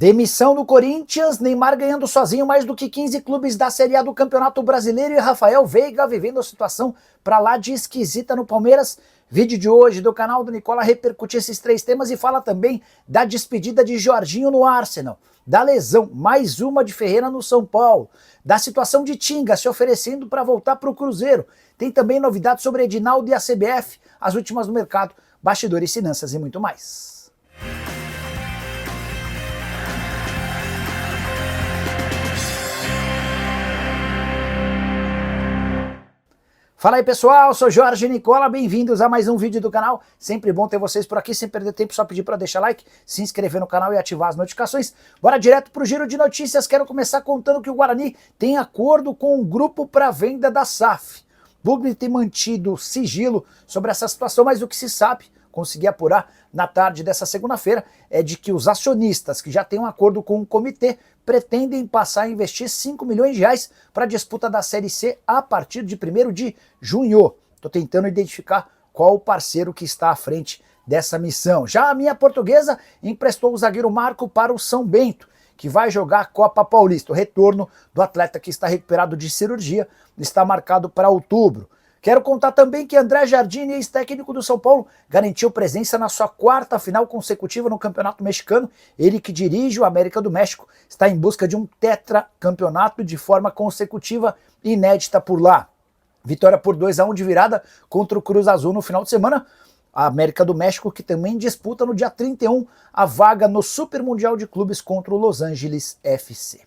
Demissão do Corinthians, Neymar ganhando sozinho mais do que 15 clubes da Série A do Campeonato Brasileiro e Rafael Veiga vivendo a situação pra lá de esquisita no Palmeiras. Vídeo de hoje do canal do Nicola repercute esses três temas e fala também da despedida de Jorginho no Arsenal, da lesão, mais uma de Ferreira no São Paulo, da situação de Tinga se oferecendo para voltar para o Cruzeiro. Tem também novidades sobre Edinaldo e a CBF, as últimas no mercado, bastidores, finanças e muito mais. Fala aí pessoal, sou Jorge Nicola, bem-vindos a mais um vídeo do canal. Sempre bom ter vocês por aqui, sem perder tempo, só pedir para deixar like, se inscrever no canal e ativar as notificações. Bora direto pro giro de notícias. Quero começar contando que o Guarani tem acordo com um grupo para venda da SAF. Bugni tem mantido sigilo sobre essa situação, mas o que se sabe, consegui apurar na tarde dessa segunda-feira, é de que os acionistas que já têm um acordo com o comitê pretendem passar a investir 5 milhões de reais para a disputa da Série C a partir de 1º de junho. Estou tentando identificar qual o parceiro que está à frente dessa missão. Já a minha Portuguesa emprestou o zagueiro Marco para o São Bento, que vai jogar a Copa Paulista. O retorno do atleta, que está recuperado de cirurgia, está marcado para outubro. Quero contar também que André Jardine, ex-técnico do São Paulo, garantiu presença na sua 4ª final consecutiva no Campeonato Mexicano. Ele que dirige o América do México está em busca de um tetracampeonato de forma consecutiva inédita por lá. Vitória por 2-1 de virada contra o Cruz Azul no final de semana. A América do México que também disputa no dia 31 a vaga no Super Mundial de Clubes contra o Los Angeles FC.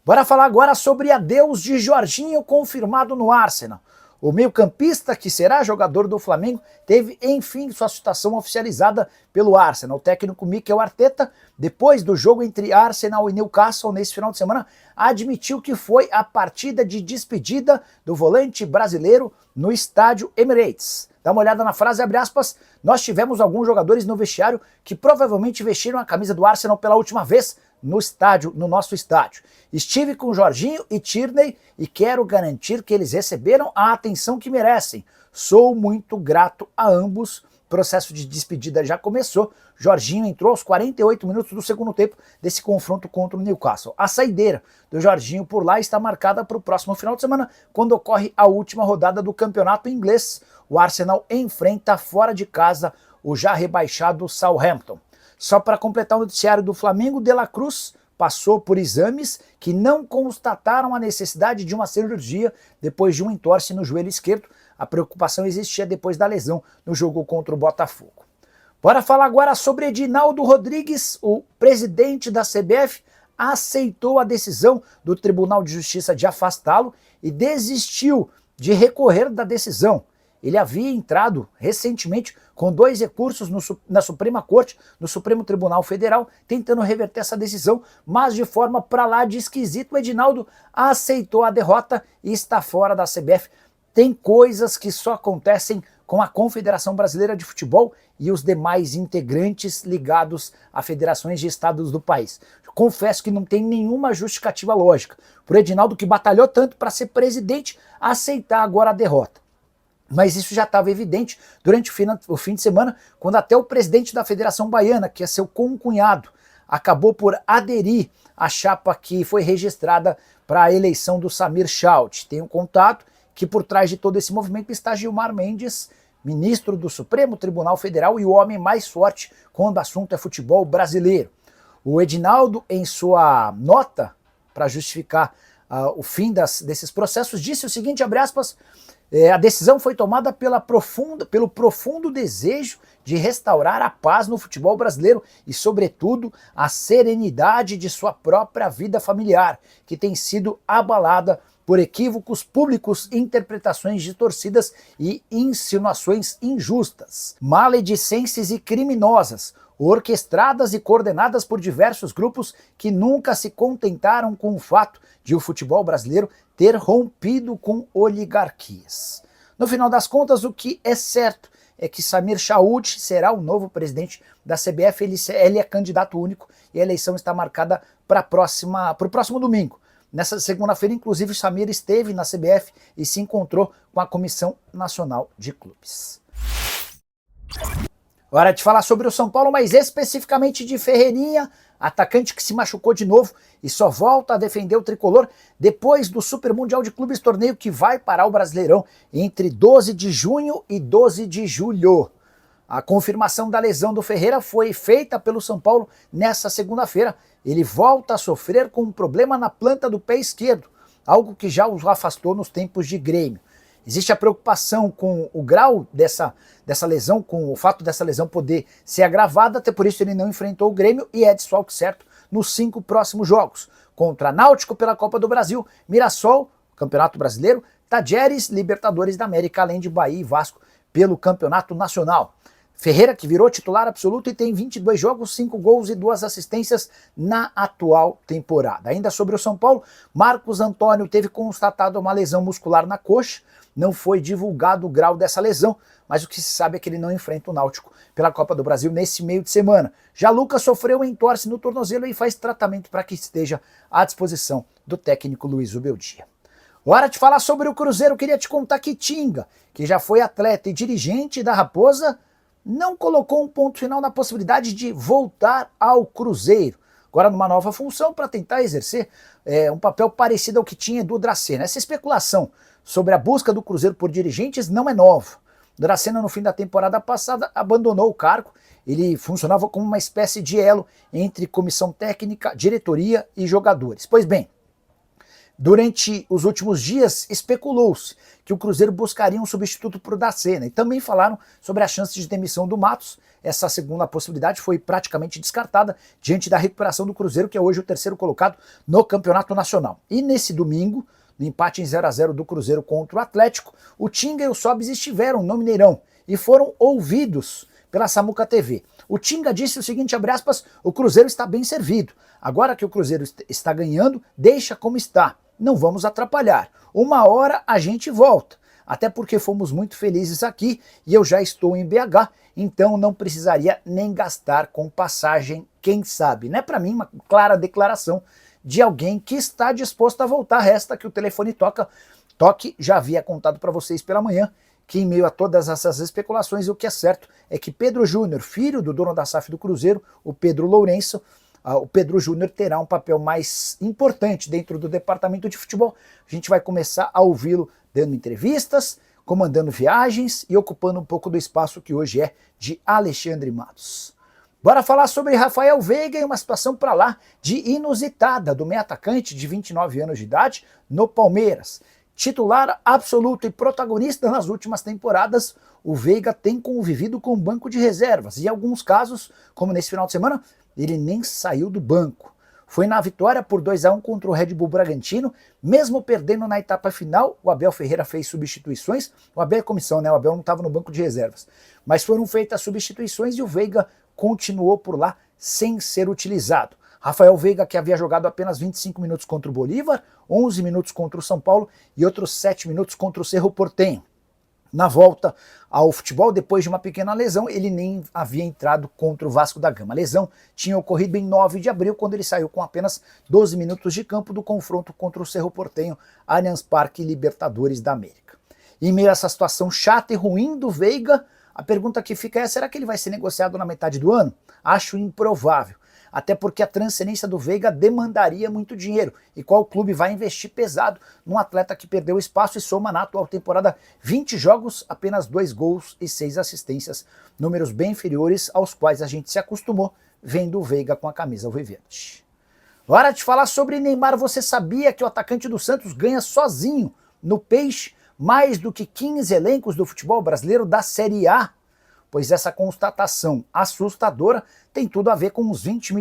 Bora falar agora sobre adeus de Jorginho confirmado no Arsenal. O meio-campista, que será jogador do Flamengo, teve, enfim, sua situação oficializada pelo Arsenal. O técnico Mikel Arteta, depois do jogo entre Arsenal e Newcastle nesse final de semana, admitiu que foi a partida de despedida do volante brasileiro no estádio Emirates. Dá uma olhada na frase, abre aspas, nós tivemos alguns jogadores no vestiário que provavelmente vestiram a camisa do Arsenal pela última vez no estádio, no nosso estádio. Estive com Jorginho e Tierney e quero garantir que eles receberam a atenção que merecem. Sou muito grato a ambos. O processo de despedida já começou. Jorginho entrou aos 48 minutos do segundo tempo desse confronto contra o Newcastle. A saideira do Jorginho por lá está marcada para o próximo final de semana, quando ocorre a última rodada do campeonato inglês. O Arsenal enfrenta fora de casa o já rebaixado Southampton. Só para completar o noticiário do Flamengo, De La Cruz passou por exames que não constataram a necessidade de uma cirurgia depois de um entorse no joelho esquerdo. A preocupação existia depois da lesão no jogo contra o Botafogo. Bora falar agora sobre Edinaldo Rodrigues. O presidente da CBF aceitou a decisão do Tribunal de Justiça de afastá-lo e desistiu de recorrer da decisão. Ele havia entrado recentemente com 2 recursos na Suprema Corte, no Supremo Tribunal Federal, tentando reverter essa decisão, mas de forma pra lá de esquisito, o Edinaldo aceitou a derrota e está fora da CBF. Tem coisas que só acontecem com a Confederação Brasileira de Futebol e os demais integrantes ligados a federações de estados do país. Confesso que não tem nenhuma justificativa lógica para o Edinaldo, que batalhou tanto para ser presidente, aceitar agora a derrota. Mas isso já estava evidente durante o fim de semana, quando até o presidente da Federação Baiana, que é seu concunhado, acabou por aderir à chapa que foi registrada para a eleição do Samir Chaut. Tenho contado que por trás de todo esse movimento está Gilmar Mendes, ministro do Supremo Tribunal Federal e o homem mais forte quando o assunto é futebol brasileiro. O Edinaldo, em sua nota para justificar o fim desses processos, disse o seguinte, abre aspas, a decisão foi tomada pelo profundo desejo de restaurar a paz no futebol brasileiro e, sobretudo, a serenidade de sua própria vida familiar, que tem sido abalada por equívocos públicos, interpretações distorcidas e insinuações injustas, maledicências e criminosas, orquestradas e coordenadas por diversos grupos que nunca se contentaram com o fato de o futebol brasileiro ter rompido com oligarquias. No final das contas, o que é certo é que Samir Chaut será o novo presidente da CBF, ele é candidato único e a eleição está marcada para o próximo domingo. Nessa segunda-feira, inclusive, Samir esteve na CBF e se encontrou com a Comissão Nacional de Clubes. Hora de falar sobre o São Paulo, mas especificamente de Ferreirinha, atacante que se machucou de novo e só volta a defender o tricolor depois do Super Mundial de Clubes, torneio que vai parar o Brasileirão entre 12 de junho e 12 de julho. A confirmação da lesão do Ferreira foi feita pelo São Paulo nessa segunda-feira. Ele volta a sofrer com um problema na planta do pé esquerdo, algo que já o afastou nos tempos de Grêmio. Existe a preocupação com o grau dessa lesão, com o fato dessa lesão poder ser agravada, até por isso ele não enfrentou o Grêmio e é desfalque certo nos 5 próximos jogos. Contra Náutico pela Copa do Brasil, Mirassol, Campeonato Brasileiro, Tajeres, Libertadores da América, além de Bahia e Vasco pelo Campeonato Nacional. Ferreira, que virou titular absoluto e tem 22 jogos, 5 gols e 2 assistências na atual temporada. Ainda sobre o São Paulo, Marcos Antônio teve constatado uma lesão muscular na coxa. Não foi divulgado o grau dessa lesão, mas o que se sabe é que ele não enfrenta o Náutico pela Copa do Brasil nesse meio de semana. Já Lucas sofreu entorse no tornozelo e faz tratamento para que esteja à disposição do técnico Luiz Ubeldia. Hora de falar sobre o Cruzeiro. Queria te contar que Tinga, que já foi atleta e dirigente da Raposa, não colocou um ponto final na possibilidade de voltar ao Cruzeiro. Agora numa nova função para tentar exercer um papel parecido ao que tinha Edu Dracena. Essa especulação sobre a busca do Cruzeiro por dirigentes não é nova. Dracena, no fim da temporada passada, abandonou o cargo. Ele funcionava como uma espécie de elo entre comissão técnica, diretoria e jogadores. Pois bem, durante os últimos dias especulou-se que o Cruzeiro buscaria um substituto para o Dracena e também falaram sobre a chance de demissão do Matos. Essa segunda possibilidade foi praticamente descartada diante da recuperação do Cruzeiro, que é hoje o terceiro colocado no Campeonato Nacional. E nesse domingo, no empate em 0-0 do Cruzeiro contra o Atlético, o Tinga e o Sobis estiveram no Mineirão e foram ouvidos pela Samuca TV. O Tinga disse o seguinte, abre aspas, o Cruzeiro está bem servido. Agora que o Cruzeiro está ganhando, deixa como está. Não vamos atrapalhar. Uma hora a gente volta. Até porque fomos muito felizes aqui e eu já estou em BH, então não precisaria nem gastar com passagem, quem sabe. Né? Para mim, uma clara declaração de alguém que está disposto a voltar. Resta que o telefone toque. Já havia contado para vocês pela manhã que em meio a todas essas especulações, o que é certo é que Pedro Júnior, filho do dono da SAF do Cruzeiro, o Pedro Lourenço, o Pedro Júnior terá um papel mais importante dentro do departamento de futebol. A gente vai começar a ouvi-lo dando entrevistas, comandando viagens e ocupando um pouco do espaço que hoje é de Alexandre Matos. Bora falar sobre Rafael Veiga e uma situação para lá de inusitada do meio atacante de 29 anos de idade no Palmeiras. Titular absoluto e protagonista nas últimas temporadas, o Veiga tem convivido com o banco de reservas e em alguns casos, como nesse final de semana, ele nem saiu do banco. Foi na vitória por 2-1 contra o Red Bull Bragantino, mesmo perdendo na etapa final, o Abel Ferreira fez substituições, o Abel é comissão, né? O Abel não estava no banco de reservas, mas foram feitas substituições e o Veiga continuou por lá sem ser utilizado. Rafael Veiga, que havia jogado apenas 25 minutos contra o Bolívar, 11 minutos contra o São Paulo e outros 7 minutos contra o Cerro Porteño. Na volta ao futebol, depois de uma pequena lesão, ele nem havia entrado contra o Vasco da Gama. A lesão tinha ocorrido em 9 de abril, quando ele saiu com apenas 12 minutos de campo do confronto contra o Cerro Porteño, Allianz Parque, Libertadores da América. Em meio a essa situação chata e ruim do Veiga, a pergunta que fica é, será que ele vai ser negociado na metade do ano? Acho improvável. Até porque a transferência do Veiga demandaria muito dinheiro. E qual clube vai investir pesado num atleta que perdeu espaço e soma na atual temporada 20 jogos, apenas 2 gols e 6 assistências, números bem inferiores aos quais a gente se acostumou vendo o Veiga com a camisa alviverde. Hora de falar sobre Neymar. Você sabia que o atacante do Santos ganha sozinho no Peixe mais do que 15 elencos do futebol brasileiro da Série A? Pois essa constatação assustadora tem tudo a ver com os 21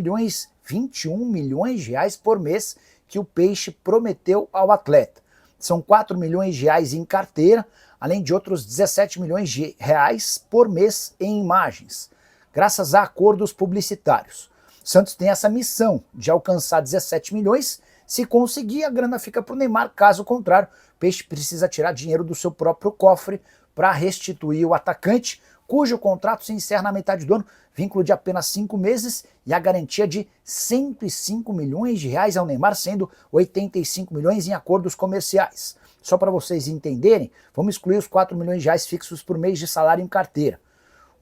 milhões de reais por mês que o Peixe prometeu ao atleta. São 4 milhões de reais em carteira, além de outros 17 milhões de reais por mês em imagens, graças a acordos publicitários. O Santos tem essa missão de alcançar 17 milhões, se conseguir a grana fica para o Neymar, caso contrário, o Peixe precisa tirar dinheiro do seu próprio cofre para restituir o atacante, cujo contrato se encerra na metade do ano, vínculo de apenas 5 meses e a garantia de 105 milhões de reais ao Neymar, sendo 85 milhões em acordos comerciais. Só para vocês entenderem, vamos excluir os 4 milhões de reais fixos por mês de salário em carteira.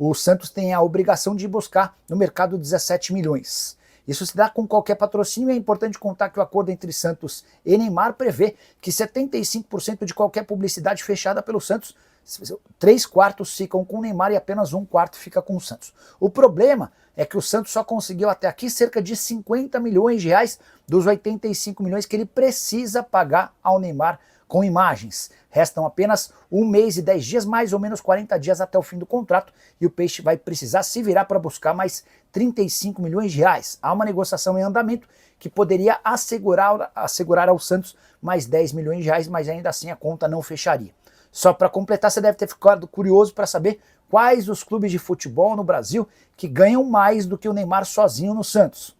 o Santos tem a obrigação de buscar no mercado 17 milhões. Isso se dá com qualquer patrocínio e é importante contar que o acordo entre Santos e Neymar prevê que 75% de qualquer publicidade fechada pelo Santos, 3/4 ficam com o Neymar e apenas 1/4 fica com o Santos. O problema é que o Santos só conseguiu até aqui cerca de 50 milhões de reais dos 85 milhões que ele precisa pagar ao Neymar com imagens. Restam apenas 1 mês e 10 dias, mais ou menos 40 dias até o fim do contrato, e o Peixe vai precisar se virar para buscar mais 35 milhões de reais. Há uma negociação em andamento que poderia assegurar ao Santos mais 10 milhões de reais, mas ainda assim a conta não fecharia. Só para completar, você deve ter ficado curioso para saber quais os clubes de futebol no Brasil que ganham mais do que o Neymar sozinho no Santos.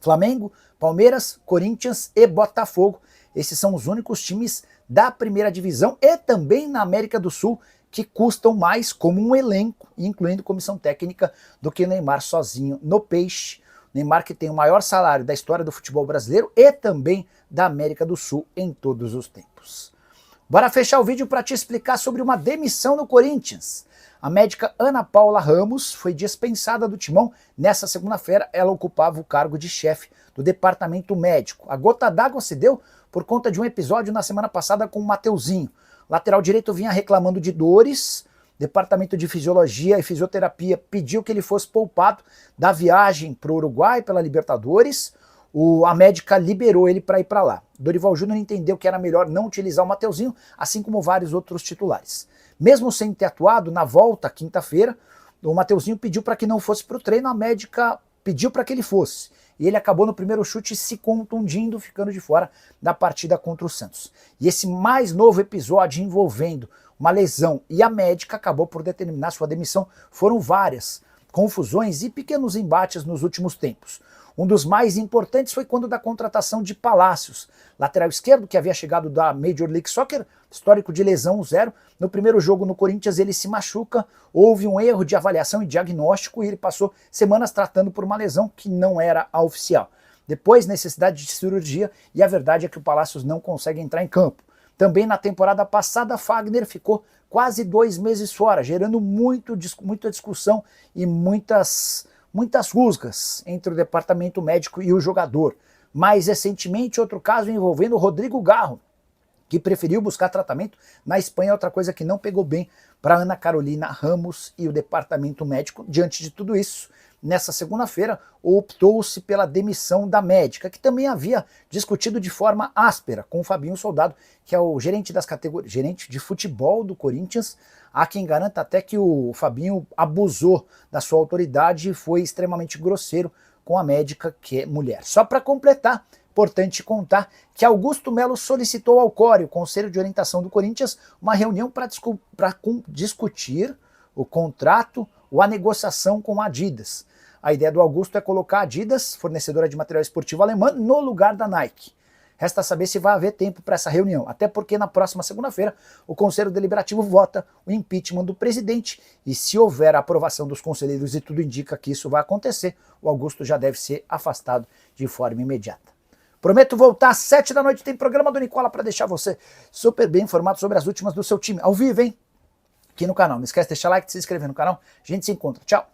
Flamengo, Palmeiras, Corinthians e Botafogo. Esses são os únicos times da primeira divisão e também na América do Sul que custam mais como um elenco, incluindo comissão técnica, do que o Neymar sozinho no Peixe. Neymar que tem o maior salário da história do futebol brasileiro e também da América do Sul em todos os tempos. Bora fechar o vídeo para te explicar sobre uma demissão no Corinthians. A médica Ana Paula Ramos foi dispensada do timão. Nessa segunda-feira, ela ocupava o cargo de chefe do departamento médico. A gota d'água se deu por conta de um episódio na semana passada com o Mateuzinho. O lateral direito vinha reclamando de dores. O departamento de fisiologia e fisioterapia pediu que ele fosse poupado da viagem para o Uruguai pela Libertadores. A médica liberou ele para ir para lá. Dorival Júnior entendeu que era melhor não utilizar o Mateuzinho, assim como vários outros titulares. Mesmo sem ter atuado, na volta, quinta-feira, o Mateuzinho pediu para que não fosse para o treino, a médica pediu para que ele fosse. E ele acabou no primeiro chute se contundindo, ficando de fora da partida contra o Santos. E esse mais novo episódio envolvendo uma lesão e a médica acabou por determinar sua demissão. Foram várias confusões e pequenos embates nos últimos tempos. Um dos mais importantes foi quando da contratação de Palácios, lateral esquerdo que havia chegado da Major League Soccer, histórico de lesão 0. No primeiro jogo no Corinthians ele se machuca, houve um erro de avaliação e diagnóstico e ele passou semanas tratando por uma lesão que não era a oficial. Depois necessidade de cirurgia e a verdade é que o Palácios não consegue entrar em campo. Também na temporada passada Fagner ficou quase 2 meses fora, gerando muita discussão e muitas rusgas entre o departamento médico e o jogador. Mais recentemente, outro caso envolvendo o Rodrigo Garro, que preferiu buscar tratamento na Espanha, outra coisa que não pegou bem para Ana Carolina Ramos e o departamento médico. Diante de tudo isso, nessa segunda-feira, optou-se pela demissão da médica, que também havia discutido de forma áspera com o Fabinho Soldado, que é o gerente das categorias, gerente de futebol do Corinthians. Há quem garanta até que o Fabinho abusou da sua autoridade e foi extremamente grosseiro com a médica, que é mulher. Só para completar, importante contar que Augusto Melo solicitou ao CORE, o Conselho de Orientação do Corinthians, uma reunião para discutir o contrato ou a negociação com a Adidas. A ideia do Augusto é colocar a Adidas, fornecedora de material esportivo alemã, no lugar da Nike. Resta saber se vai haver tempo para essa reunião, até porque na próxima segunda-feira o Conselho Deliberativo vota o impeachment do presidente e se houver a aprovação dos conselheiros e tudo indica que isso vai acontecer, o Augusto já deve ser afastado de forma imediata. Prometo voltar às 7 da noite, tem programa do Nicola para deixar você super bem informado sobre as últimas do seu time, ao vivo, hein? Aqui no canal. Não esquece de deixar like, se inscrever no canal. A gente se encontra. Tchau!